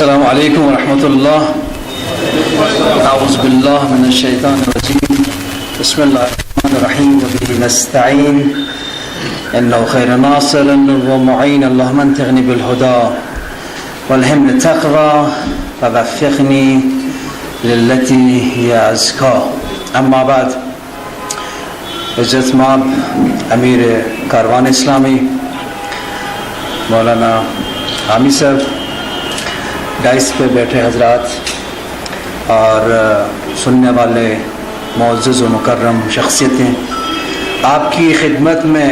السلام علیکم ورحمۃ اللہ. اعوذ باللہ من الشیطان الرجیم. بسم اللہ الرحمن الرحیم. وبہ نستعین انہ خیر ناصر ومعین. اللہم انتغنی بالہدی والہمنی التقوی ووفقنی للتی ہی ازکی. اما بعد. عزت مآب امیر کاروان اسلامی مولانا حامی صاحب، ڈائس پہ بیٹھے حضرات اور سننے والے معزز و مکرم شخصیتیں، آپ کی خدمت میں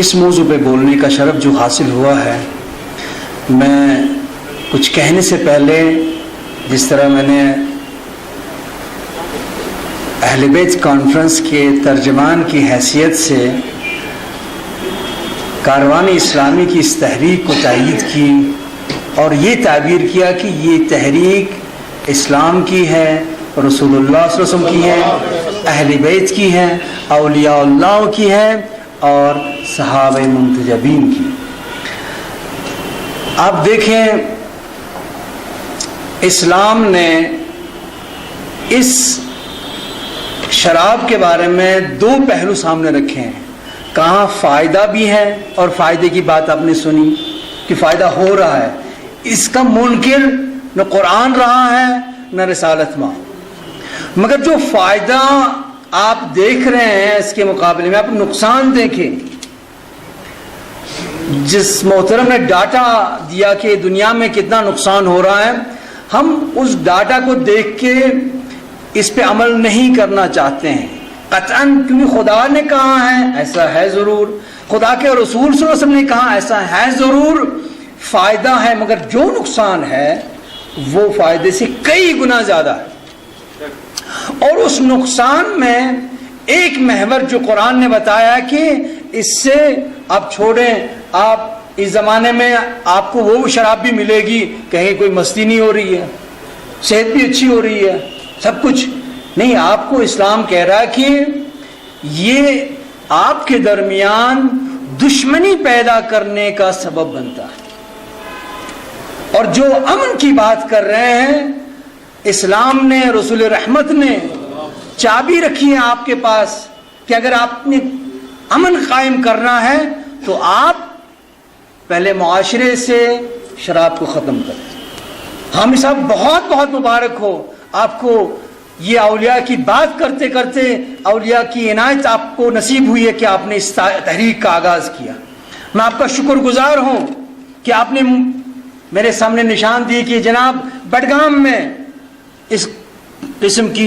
اس موضوع پہ بولنے کا شرف جو حاصل ہوا ہے، میں کچھ کہنے سے پہلے جس طرح میں نے اہل بیت کانفرنس کے ترجمان کی حیثیت سے کاروان اسلامی کی اس تحریک کو تائید کی اور یہ تعبیر کیا کہ یہ تحریک اسلام کی ہے، رسول اللہ صلی اللہ علیہ وسلم کی ہے، اہل بیت کی ہے، اولیاء اللہ کی ہے اور صحابہ منتجبین کی. آپ دیکھیں، اسلام نے اس شراب کے بارے میں دو پہلو سامنے رکھے ہیں. کہاں فائدہ بھی ہے، اور فائدے کی بات آپ نے سنی کہ فائدہ ہو رہا ہے. اس کا منکر نہ قرآن رہا ہے نہ رسالت ماں، مگر جو فائدہ آپ دیکھ رہے ہیں اس کے مقابلے میں آپ نقصان دیکھیں. جس محترم نے ڈاٹا دیا کہ دنیا میں کتنا نقصان ہو رہا ہے، ہم اس ڈاٹا کو دیکھ کے اس پہ عمل نہیں کرنا چاہتے ہیں قطعاً، کیونکہ خدا نے کہا ہے ایسا ہے ضرور، خدا کے رسول صلی اللہ علیہ وسلم نے کہا ایسا ہے ضرور. فائدہ ہے مگر جو نقصان ہے وہ فائدے سے کئی گنا زیادہ ہے. اور اس نقصان میں ایک محور جو قرآن نے بتایا کہ اس سے آپ چھوڑیں، آپ اس زمانے میں آپ کو وہ شراب بھی ملے گی، کہیں کوئی مستی نہیں ہو رہی ہے، صحت بھی اچھی ہو رہی ہے، سب کچھ نہیں. آپ کو اسلام کہہ رہا ہے کہ یہ آپ کے درمیان دشمنی پیدا کرنے کا سبب بنتا ہے. اور جو امن کی بات کر رہے ہیں، اسلام نے، رسول رحمت نے چابی رکھی ہے آپ کے پاس کہ اگر آپ نے امن قائم کرنا ہے تو آپ پہلے معاشرے سے شراب کو ختم کریں. حامی صاحب بہت بہت مبارک ہو آپ کو، یہ اولیاء کی بات کرتے کرتے اولیاء کی عنایت آپ کو نصیب ہوئی ہے کہ آپ نے اس تحریک کا آغاز کیا. میں آپ کا شکر گزار ہوں کہ آپ نے میرے سامنے نشان دی کہ جناب بڈگام میں اس قسم کی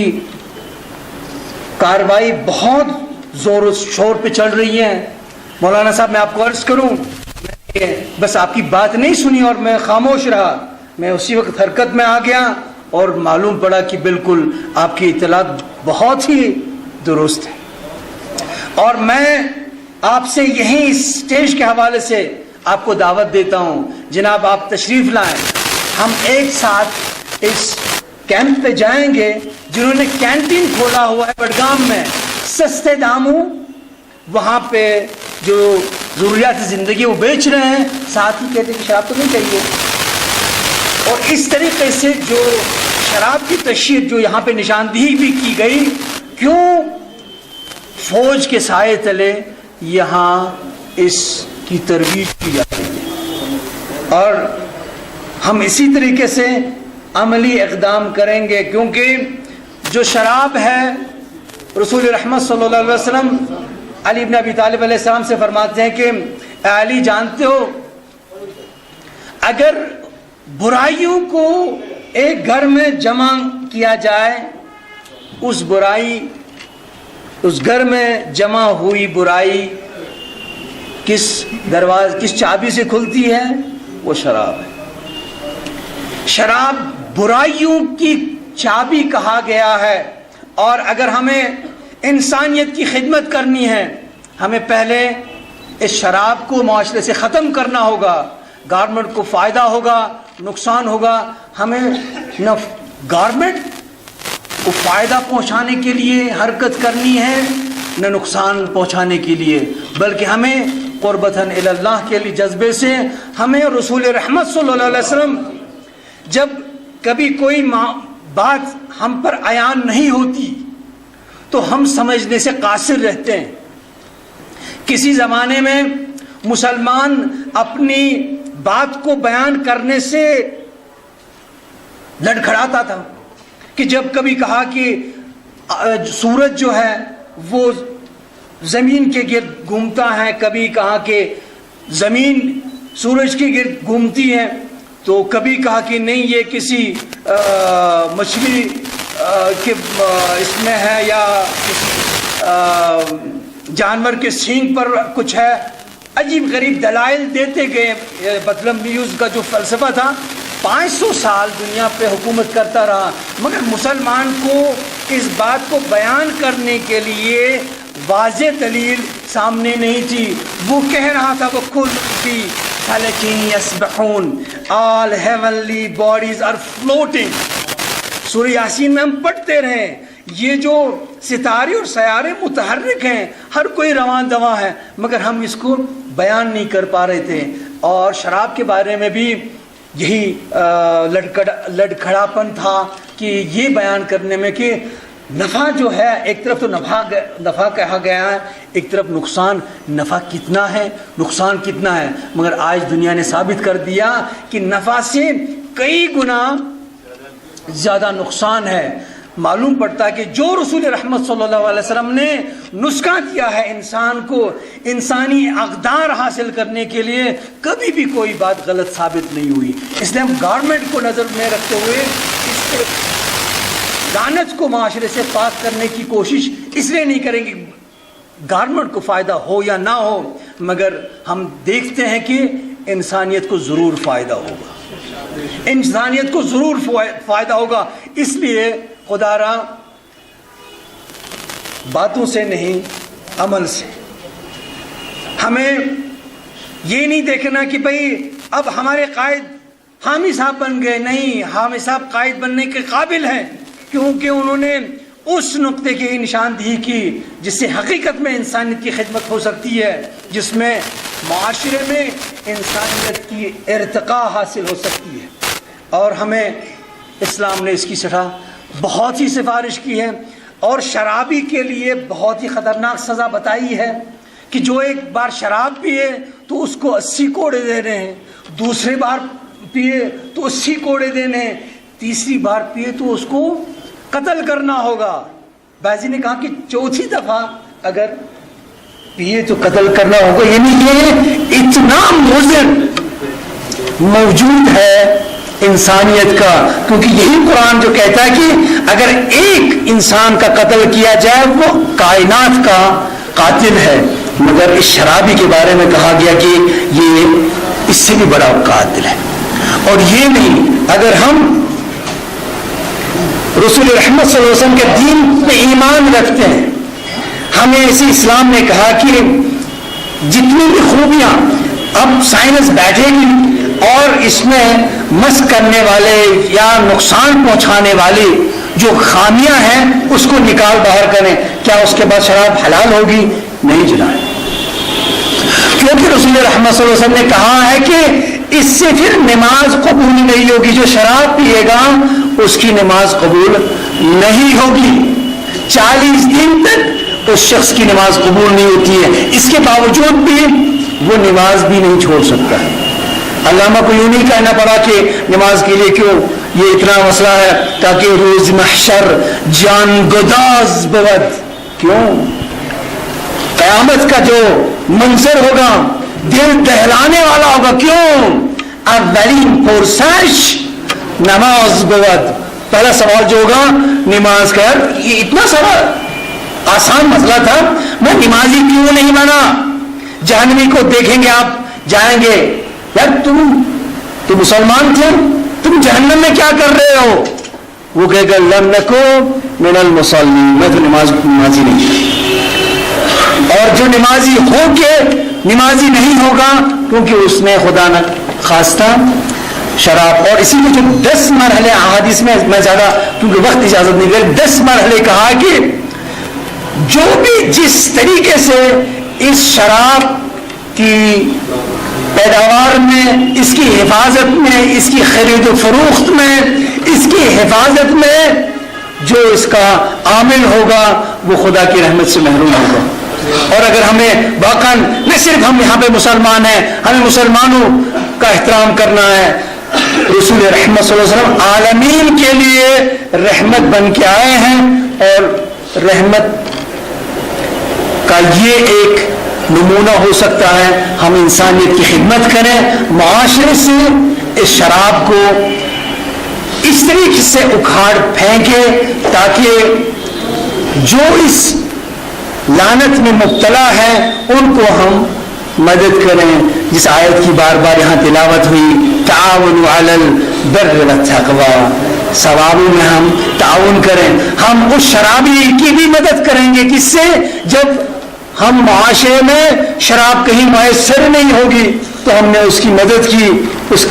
کاروائی بہت زور و شور پہ چل رہی ہے. مولانا صاحب میں آپ کو عرض کروں، بس آپ کی بات نہیں سنی اور میں خاموش رہا، میں اسی وقت حرکت میں آ گیا اور معلوم پڑا کہ بالکل آپ کی اطلاعات بہت ہی درست ہے. اور میں آپ سے یہیں اس اسٹیج کے حوالے سے آپ کو دعوت دیتا ہوں، جناب آپ تشریف لائیں، ہم ایک ساتھ اس کیمپ پہ جائیں گے. جنہوں نے کینٹین کھولا ہوا ہے بڈگام میں، سستے داموں وہاں پہ جو ضروریات زندگی وہ بیچ رہے ہیں، ساتھ ہی کہتے ہیں کہ شراب تو نہیں چاہیے. اور اس طریقے سے جو شراب کی تشہیر جو یہاں پہ نشاندہی بھی کی گئی، کیوں فوج کے سائے تلے یہاں اس کی ترویج کی جا رہی ہے. اور ہم اسی طریقے سے عملی اقدام کریں گے، کیونکہ جو شراب ہے رسول رحمت صلی اللہ علیہ وسلم علی بن ابی طالب علیہ السلام سے فرماتے ہیں کہ اے علی، جانتے ہو اگر برائیوں کو ایک گھر میں جمع کیا جائے، اس گھر میں جمع ہوئی برائی کس چابی سے کھلتی ہے؟ وہ شراب ہے. شراب برائیوں کی چابی کہا گیا ہے. اور اگر ہمیں انسانیت کی خدمت کرنی ہے، ہمیں پہلے اس شراب کو معاشرے سے ختم کرنا ہوگا. گورنمنٹ کو فائدہ ہوگا، نقصان ہوگا. ہمیں نہ گورنمنٹ کو فائدہ پہنچانے کے لیے حرکت کرنی ہے نہ نقصان پہنچانے کے لیے، بلکہ ہمیں قربتاً الی اللہ کے لیے جذبے سے ہمیں رسول رحمت صلی اللہ علیہ وسلم جب کبھی کوئی بات ہم پر عیان نہیں ہوتی تو ہم سمجھنے سے قاصر رہتے ہیں. کسی زمانے میں مسلمان اپنی بات کو بیان کرنے سے لڑکھڑاتا تھا کہ جب کبھی کہا کہ سورج جو ہے وہ زمین کے گرد گھومتا ہے، کبھی کہا کہ زمین سورج کے گرد گھومتی ہے، تو کبھی کہا کہ نہیں یہ کسی مچھلی کے اس میں ہے یا کسی جانور کے سینگ پر کچھ ہے. عجیب غریب دلائل دیتے گئے. بطلمیوس کا جو فلسفہ تھا 500 سال دنیا پہ حکومت کرتا رہا، مگر مسلمان کو اس بات کو بیان کرنے کے لیے واضح دلیل سامنے نہیں تھی. وہ کہہ رہا تھا وَكُلٌّ فِي فَلَكٍ يَسْبَحُونَ all heavenly bodies are floating. سورہ یاسین میں ہم پڑھتے رہے یہ جو ستارے اور سیارے متحرک ہیں، ہر کوئی رواں دواں ہے، مگر ہم اس کو بیان نہیں کر پا رہے تھے. اور شراب کے بارے میں بھی یہی لڑکھڑاپن تھا کہ یہ بیان کرنے میں کہ نفع جو ہے ایک طرف تو نفع کہا گیا ہے، ایک طرف نقصان. نفع کتنا ہے، نقصان کتنا ہے، مگر آج دنیا نے ثابت کر دیا کہ نفع سے کئی گنا زیادہ نقصان ہے. معلوم پڑتا ہے کہ جو رسول رحمت صلی اللہ علیہ وسلم نے نسخہ دیا ہے انسان کو انسانی اقدار حاصل کرنے کے لیے، کبھی بھی کوئی بات غلط ثابت نہیں ہوئی. اس لیے ہم گورنمنٹ کو نظر میں رکھتے ہوئے اس کے لعنت کو معاشرے سے پاک کرنے کی کوشش اس لیے نہیں کریں گے گورنمنٹ کو فائدہ ہو یا نہ ہو، مگر ہم دیکھتے ہیں کہ انسانیت کو ضرور فائدہ ہوگا، انسانیت کو ضرور فائدہ ہوگا. اس لیے خدا را باتوں سے نہیں عمل سے. ہمیں یہ نہیں دیکھنا کہ بھئی اب ہمارے قائد حامی صاحب بن گئے. نہیں، حامی صاحب قائد بننے کے قابل ہیں کیونکہ انہوں نے اس نقطے کی نشاندہی کی جس سے حقیقت میں انسانیت کی خدمت ہو سکتی ہے، جس میں معاشرے میں انسانیت کی ارتقاء حاصل ہو سکتی ہے. اور ہمیں اسلام نے اس کی سٹھا بہت ہی سفارش کی ہے اور شرابی کے لیے بہت ہی خطرناک سزا بتائی ہے کہ جو ایک بار شراب پیے تو اس کو 80 کوڑے دینے ہیں، دوسری بار پیے تو 80 کوڑے دینے ہیں، تیسری بار پیے تو اس کو قتل کرنا ہوگا. بعضی نے کہا کہ چوتھی دفعہ اگر پیے تو قتل کرنا ہوگا. یعنی یہ اتنا مضر موجود ہے انسانیت کا، کیونکہ یہی قرآن جو کہتا ہے کہ اگر ایک انسان کا قتل کیا جائے وہ کائنات کا قاتل ہے، مگر اس شرابی کے بارے میں کہا گیا کہ یہ اس سے بھی بڑا قاتل ہے. اور یہ نہیں، اگر ہم رسول رحمت صلی اللہ علیہ وسلم کے دین پہ ایمان رکھتے ہیں، ہمیں اسی اسلام نے کہا کہ جتنی بھی خوبیاں اب سائنس بیٹھے گی اور اس میں مس کرنے والے یا نقصان پہنچانے والے جو خامیاں ہیں اس کو نکال باہر کریں، کیا اس کے بعد شراب حلال ہوگی؟ نہیں جناب، کیونکہ رسول رحمت صلی اللہ علیہ وسلم نے کہا ہے کہ اس سے پھر نماز قبول نہیں ہوگی. جو شراب پیے گا اس کی نماز قبول نہیں ہوگی. 40 دن تک اس شخص کی نماز قبول نہیں ہوتی ہے. اس کے باوجود بھی وہ نماز بھی نہیں چھوڑ سکتا ہے. علامہ کو یوں نہیں کہنا پڑا کہ نماز کے لیے کیوں یہ اتنا مسئلہ ہے تاکہ روز محشر جان گداز بود. کیوں؟ قیامت کا جو منظر ہوگا دل دہلانے والا ہوگا. کیوں؟ اولین پرسش نماز بود. پہلا سوال جو ہوگا نماز کا. یہ اتنا سارا آسان مسئلہ تھا، میں نمازی کیوں نہیں بنا؟ جہنمی کو دیکھیں گے آپ جائیں گے، یار تم مسلمان تھے، تم جہنم میں کیا کر رہے ہو؟ وہ کہے گا لم نکو من المصلین، میں تو نمازی نہیں. اور جو نمازی ہو کے نمازی نہیں ہوگا کیونکہ اس نے خدا نہ خواستہ شراب. اور اسی میں جو 10 مرحلے احادیث میں زیادہ کیونکہ وقت اجازت نہیں دے، 10 مرحلے کہا کہ جو بھی جس طریقے سے اس شراب کی پیداوار میں، اس کی حفاظت میں، اس کی خرید و فروخت میں، اس کی حفاظت میں جو اس کا عامل ہوگا وہ خدا کی رحمت سے محروم ہوگا۔ اور اگر ہمیں واقعا نہ صرف ہم یہاں پہ مسلمان ہیں، ہمیں مسلمانوں کا احترام کرنا ہے، رسول رحمت صلی اللہ علیہ وسلم عالمین کے لیے رحمت بن کے آئے ہیں، اور رحمت کا یہ ایک نمونہ ہو سکتا ہے ہم انسانیت کی خدمت کریں، معاشرے سے اس شراب کو اس طریقے سے اکھاڑ پھینکے تاکہ جو اس لعنت میں مبتلا ہے ان کو ہم مدد کریں، جس آیت کی بار بار یہاں تلاوت ہوئی، تعاونوا علی البر والتقوی، ثوابوں میں ہم تعاون کریں۔ ہم اس شرابی کی بھی مدد کریں گے، کس سے؟ جب ہم معاشرے میں شراب کہیں میسر نہیں ہوگی تو ہم نے اس کی مدد کی، اس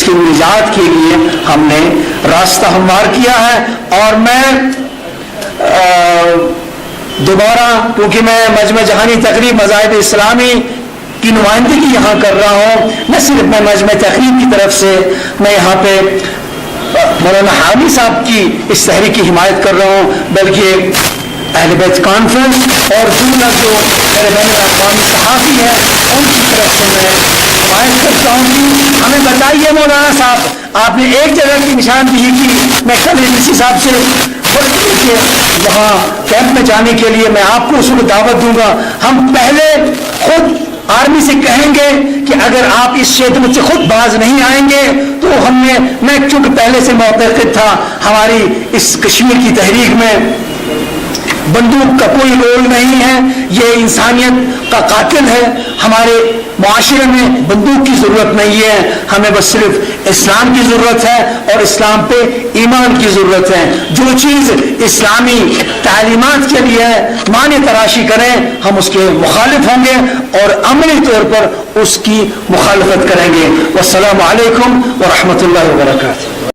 کی نجات کے لیے ہم نے راستہ ہموار کیا ہے۔ اور میں دوبارہ، کیونکہ میں مجمع جہانی تقریب مذاہب اسلامی کی نمائندگی یہاں کر رہا ہوں، نہ صرف میں مجمع تقریب کی طرف سے، میں یہاں پہ مولانا حامی صاحب کی اس تحریک کی حمایت کر رہا ہوں، بلکہ اہل بیت کانفرنس اور جملہ جو میرے بین الاقوامی صحافی ہیں ان کی طرف سے میں حمایت کرتا ہوں کہ ہمیں بتائیے مولانا صاحب، آپ نے ایک جگہ کی نشاندہی کی، میں کل اسی صاحب سے کہ وہاں کیمپ میں جانے کے لیے میں آپ کو اس کو دعوت دوں گا، ہم پہلے خود آرمی سے کہیں گے کہ اگر آپ اس شیطرت سے خود باز نہیں آئیں گے تو میں چونکہ پہلے سے معتقد تھا ہماری اس کشمیر کی تحریک میں بندوق کا کوئی رول نہیں ہے، یہ انسانیت کا قاتل ہے، ہمارے معاشرے میں بندوق کی ضرورت نہیں ہے، ہمیں بس صرف اسلام کی ضرورت ہے اور اسلام پہ ایمان کی ضرورت ہے۔ جو چیز اسلامی تعلیمات کے لیے معنی تراشی کریں ہم اس کے مخالف ہوں گے اور عملی طور پر اس کی مخالفت کریں گے۔ والسلام علیکم ورحمۃ اللہ وبرکاتہ۔